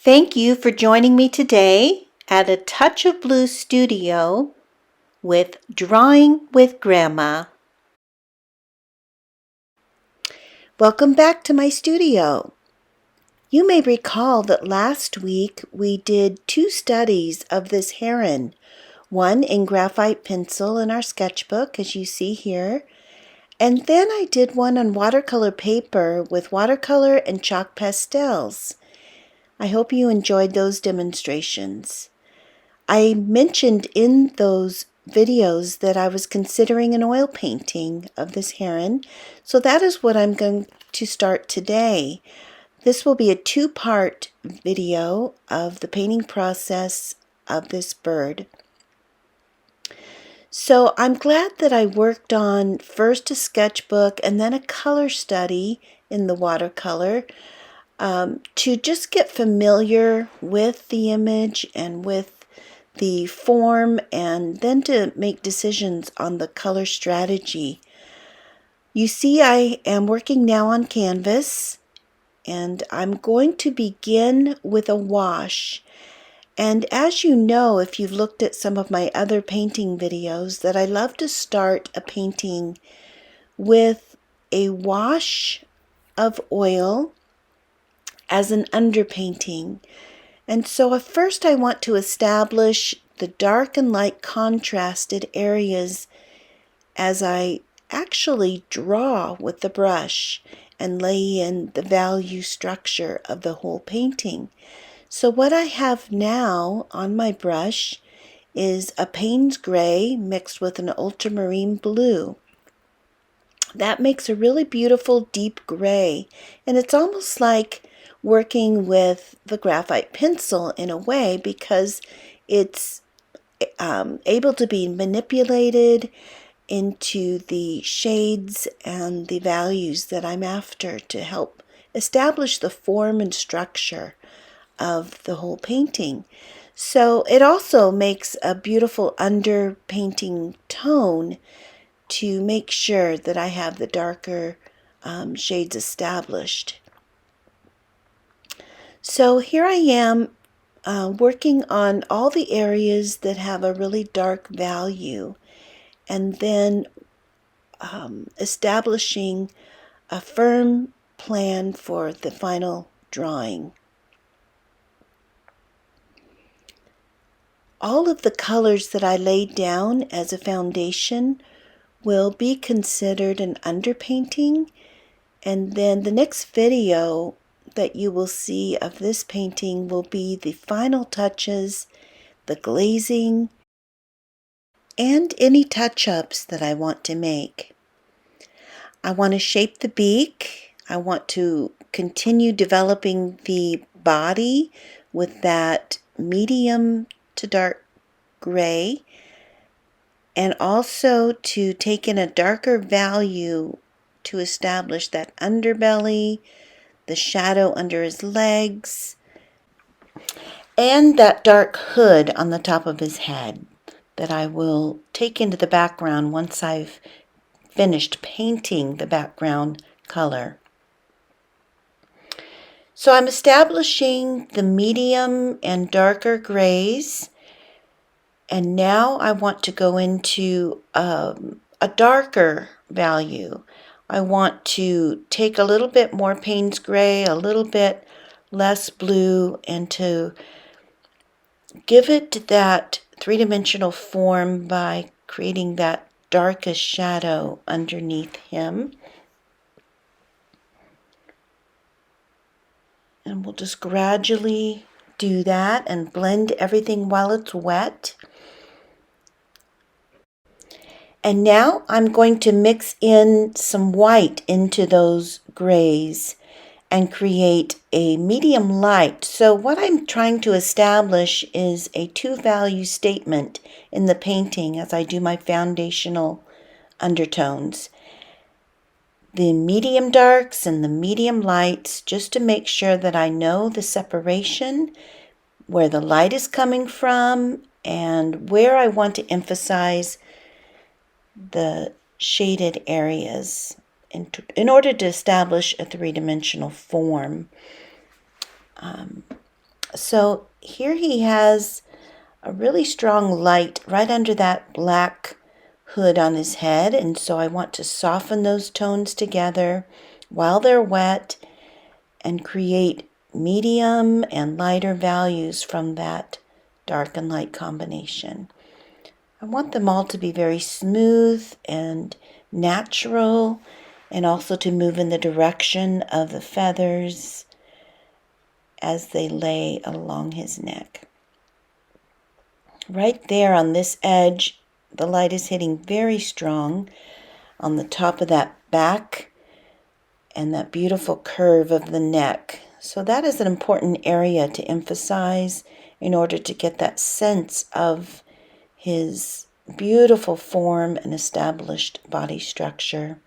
Thank you for joining me today at A Touch of Blue Studio with Drawing with Grandma. Welcome back to my studio. You may recall that last week we did 2 studies of this heron, one in graphite pencil in our sketchbook, as you see here, and then I did one on watercolor paper with watercolor and chalk pastels. I hope you enjoyed those demonstrations. I mentioned in those videos that I was considering an oil painting of this heron, so that is what I'm going to start today. This will be a 2-part video of the painting process of this bird. So I'm glad that I worked on first a sketchbook and then a color study in the watercolor to just get familiar with the image and with the form, and then to make decisions on the color strategy. You see, I am working now on canvas, and I'm going to begin with a wash. And as you know, if you've looked at some of my other painting videos, that I love to start a painting with a wash of oil as an underpainting. And so at first I want to establish the dark and light contrasted areas as I actually draw with the brush and lay in the value structure of the whole painting. So what I have now on my brush is a Payne's gray mixed with an ultramarine blue. That makes a really beautiful deep gray, and it's almost like working with the graphite pencil in a way, because it's able to be manipulated into the shades and the values that I'm after to help establish the form and structure of the whole painting. So it also makes a beautiful underpainting tone to make sure that I have the darker shades established. So here I am working on all the areas that have a really dark value, and then establishing a firm plan for the final drawing. All of the colors that I laid down as a foundation will be considered an underpainting, and then the next video that you will see of this painting will be the final touches, the glazing, and any touch-ups that I want to make. I want to shape the beak. I want to continue developing the body with that medium to dark gray, and also to take in a darker value to establish that underbelly, the shadow under his legs, and that dark hood on the top of his head that I will take into the background once I've finished painting the background color. So I'm establishing the medium and darker grays, and now I want to go into a darker value. I want to take a little bit more Payne's gray, a little bit less blue, and to give it that three-dimensional form by creating that darkest shadow underneath him. And we'll just gradually do that and blend everything while it's wet. And now I'm going to mix in some white into those grays and create a medium light. So what I'm trying to establish is a 2-value statement in the painting as I do my foundational undertones. The medium darks and the medium lights, just to make sure that I know the separation, where the light is coming from, and where I want to emphasize the shaded areas in order to establish a 3-dimensional form. So here he has a really strong light right under that black hood on his head, and so I want to soften those tones together while they're wet and create medium and lighter values from that dark and light combination. I want them all to be very smooth and natural, and also to move in the direction of the feathers as they lay along his neck. Right there on this edge, the light is hitting very strong on the top of that back and that beautiful curve of the neck. So that is an important area to emphasize in order to get that sense of his beautiful form and established body structure.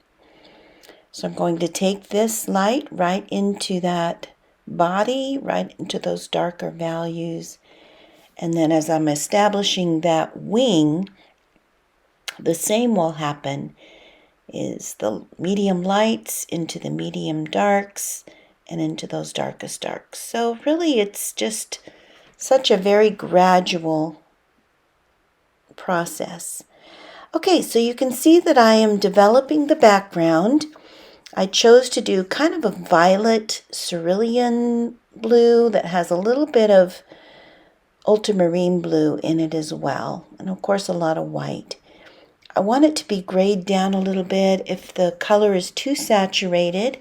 So I'm going to take this light right into that body, right into those darker values. And then as I'm establishing that wing, the same will happen, is the medium lights into the medium darks and into those darkest darks. So really it's just such a very gradual process. Okay, so you can see that I am developing the background. I chose to do kind of a violet cerulean blue that has a little bit of ultramarine blue in it as well, and of course a lot of white. I want it to be grayed down a little bit. If the color is too saturated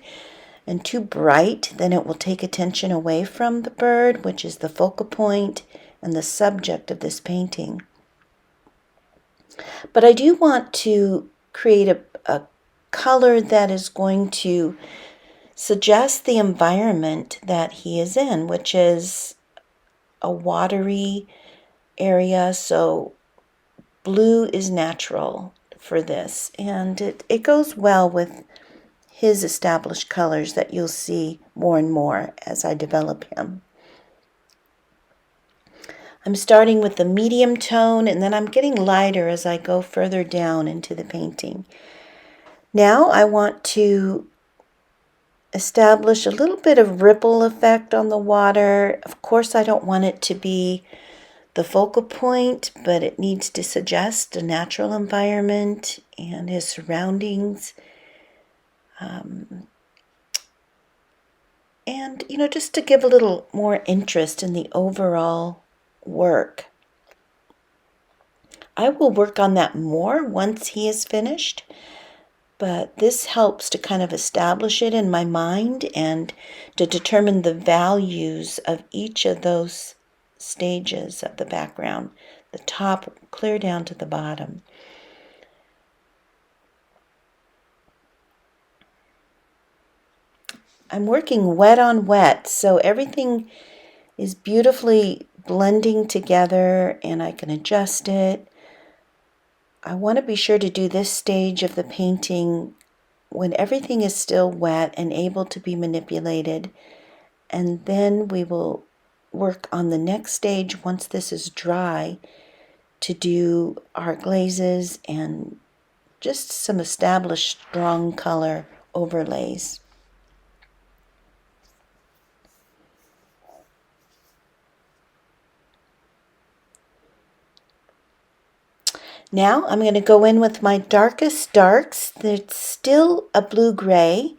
and too bright, then it will take attention away from the bird, which is the focal point and the subject of this painting. But I do want to create a color that is going to suggest the environment that he is in, which is a watery area, so blue is natural for this, and it goes well with his established colors that you'll see more and more as I develop him. I'm starting with the medium tone, and then I'm getting lighter as I go further down into the painting. Now I want to establish a little bit of ripple effect on the water. Of course, I don't want it to be the focal point, but it needs to suggest a natural environment and his surroundings. And, just to give a little more interest in the overall work. I will work on that more once he is finished, but this helps to kind of establish it in my mind and to determine the values of each of those stages of the background, the top clear down to the bottom. I'm working wet on wet, so everything is beautifully blending together and I can adjust it. I want to be sure to do this stage of the painting when everything is still wet and able to be manipulated, and then we will work on the next stage once this is dry to do our glazes and just some established strong color overlays. Now I'm going to go in with my darkest darks. It's still a blue-gray,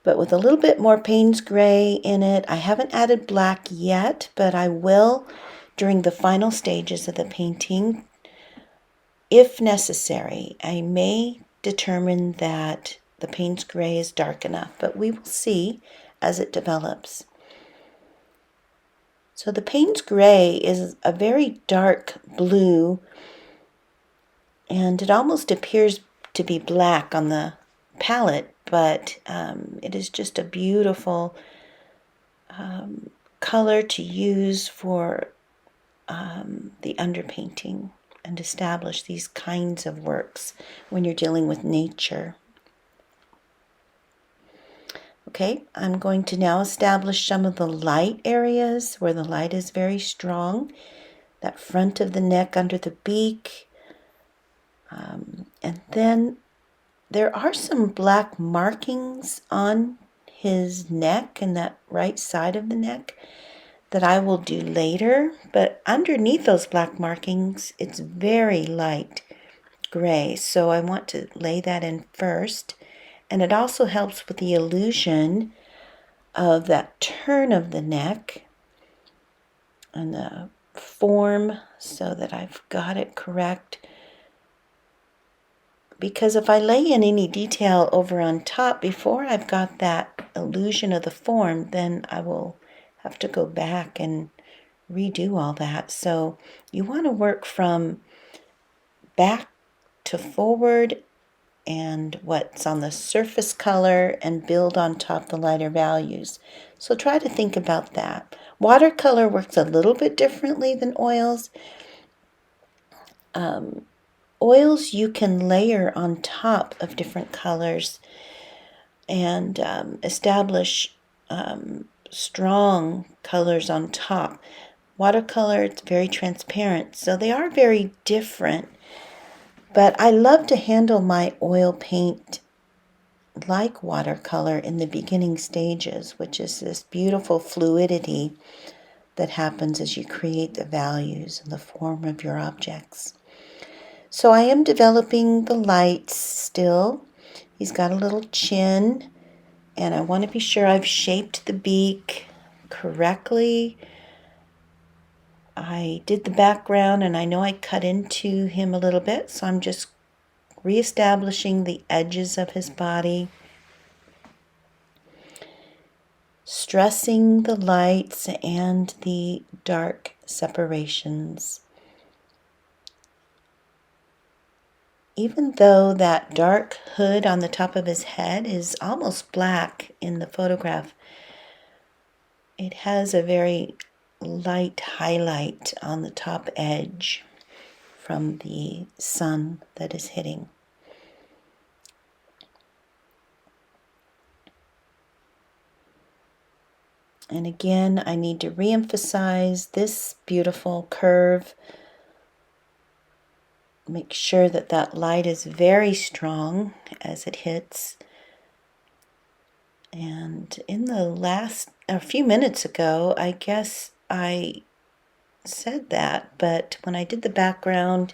but with a little bit more Payne's gray in it. I haven't added black yet, but I will during the final stages of the painting. If necessary, I may determine that the Payne's gray is dark enough, but we will see as it develops. So the Payne's gray is a very dark blue, and it almost appears to be black on the palette, but it is just a beautiful color to use for the underpainting and establish these kinds of works when you're dealing with nature. Okay, I'm going to now establish some of the light areas where the light is very strong. That front of the neck under the beak. And then there are some black markings on his neck and that right side of the neck that I will do later, but underneath those black markings, it's very light gray, so I want to lay that in first. And it also helps with the illusion of that turn of the neck and the form so that I've got it correct. Because if I lay in any detail over on top before I've got that illusion of the form, then I will have to go back and redo all that. So you want to work from back to forward and what's on the surface color and build on top the lighter values. So try to think about that. Watercolor works a little bit differently than oils. Oils you can layer on top of different colors and establish strong colors on top. Watercolor, it's very transparent, so they are very different. But I love to handle my oil paint like watercolor in the beginning stages, which is this beautiful fluidity that happens as you create the values and the form of your objects. So I am developing the lights still. He's got a little chin, and I want to be sure I've shaped the beak correctly. I did the background, and I know I cut into him a little bit, so I'm just reestablishing the edges of his body, stressing the lights and the dark separations. Even though that dark hood on the top of his head is almost black in the photograph, it has a very light highlight on the top edge from the sun that is hitting. And again, I need to reemphasize this beautiful curve. Make sure that that light is very strong as it hits. And in the last, a few minutes ago, I guess I said that, but when I did the background,